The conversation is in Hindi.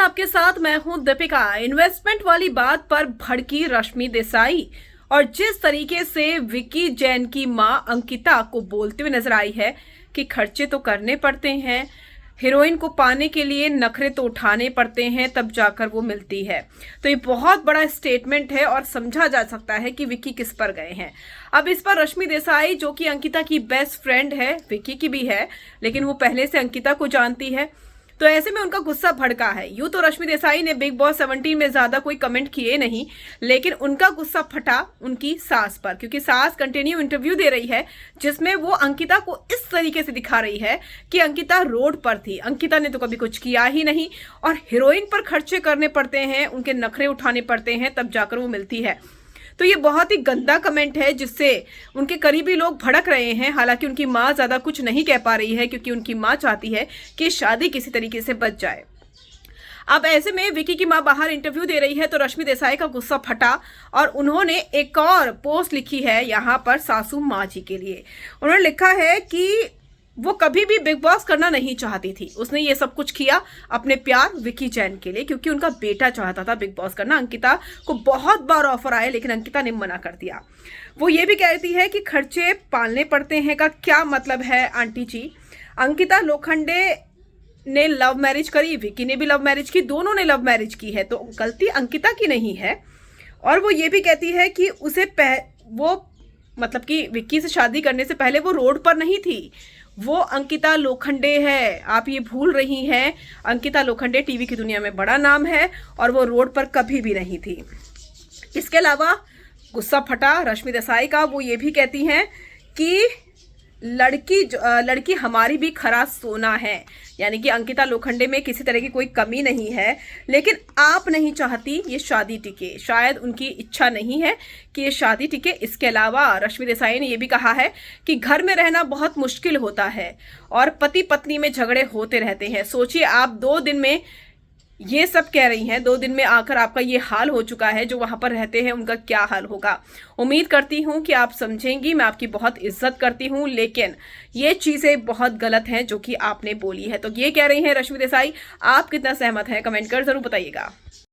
आपके साथ मैं हूं दीपिका। इन्वेस्टमेंट वाली बात पर भड़की रश्मि देसाई और जिस तरीके से विक्की जैन की मां अंकिता को बोलते हुए नजर आई है कि खर्चे तो करने पड़ते हैं, हीरोइन को पाने के लिए नखरे तो उठाने पड़ते हैं, तब जाकर वो मिलती है। तो ये बहुत बड़ा स्टेटमेंट है और समझा जा सकता है कि विक्की किस पर गए हैं। अब इस पर रश्मि देसाई, जो कि अंकिता की बेस्ट फ्रेंड है, विक्की की भी है, लेकिन वो पहले से अंकिता को जानती है, तो ऐसे में उनका गुस्सा भड़का है। यूं तो रश्मि देसाई ने बिग बॉस 17 में ज्यादा कोई कमेंट किए नहीं, लेकिन उनका गुस्सा फटा उनकी सास पर, क्योंकि सास कंटिन्यू इंटरव्यू दे रही है जिसमें वो अंकिता को इस तरीके से दिखा रही है कि अंकिता रोड पर थी, अंकिता ने तो कभी कुछ किया ही नहीं और हीरोइन पर खर्चे करने पड़ते हैं, उनके नखरे उठाने पड़ते हैं, तब जाकर वो मिलती है। तो ये बहुत ही गंदा कमेंट है जिससे उनके करीबी लोग भड़क रहे हैं। हालांकि उनकी मां ज्यादा कुछ नहीं कह पा रही है क्योंकि उनकी मां चाहती है कि शादी किसी तरीके से बच जाए। अब ऐसे में विक्की की मां बाहर इंटरव्यू दे रही है तो रश्मि देसाई का गुस्सा फटा और उन्होंने एक और पोस्ट लिखी है यहाँ पर सासू माँ जी के लिए। उन्होंने लिखा है कि वो कभी भी बिग बॉस करना नहीं चाहती थी, उसने ये सब कुछ किया अपने प्यार विक्की जैन के लिए, क्योंकि उनका बेटा चाहता था बिग बॉस करना। अंकिता को बहुत बार ऑफर आए लेकिन अंकिता ने मना कर दिया। वो ये भी कहती है कि खर्चे पालने पड़ते हैं का क्या मतलब है आंटी जी। अंकिता लोखंडे ने लव मैरिज करी, विक्की ने भी लव मैरिज की, दोनों ने लव मैरिज की है, तो गलती अंकिता की नहीं है। और वो ये भी कहती है कि मतलब कि विक्की से शादी करने से पहले वो रोड पर नहीं थी, वो अंकिता लोखंडे है। आप ये भूल रही हैं, अंकिता लोखंडे टीवी की दुनिया में बड़ा नाम है और वो रोड पर कभी भी नहीं थी। इसके अलावा गुस्सा फटा रश्मि देसाई का। वो ये भी कहती हैं कि लड़की हमारी भी खरा सोना है, यानी कि अंकिता लोखंडे में किसी तरह की कोई कमी नहीं है, लेकिन आप नहीं चाहती ये शादी टिके, शायद उनकी इच्छा नहीं है कि ये शादी टिके। इसके अलावा रश्मि देसाई ने यह भी कहा है कि घर में रहना बहुत मुश्किल होता है और पति पत्नी में झगड़े होते रहते हैं। सोचिए, आप 2 दिन में ये सब कह रही हैं, 2 दिन में आकर आपका ये हाल हो चुका है, जो वहां पर रहते हैं उनका क्या हाल होगा। उम्मीद करती हूं कि आप समझेंगी, मैं आपकी बहुत इज्जत करती हूं, लेकिन ये चीजें बहुत गलत हैं जो कि आपने बोली है। तो ये कह रही हैं रश्मि देसाई। आप कितना सहमत हैं, कमेंट कर जरूर बताइएगा।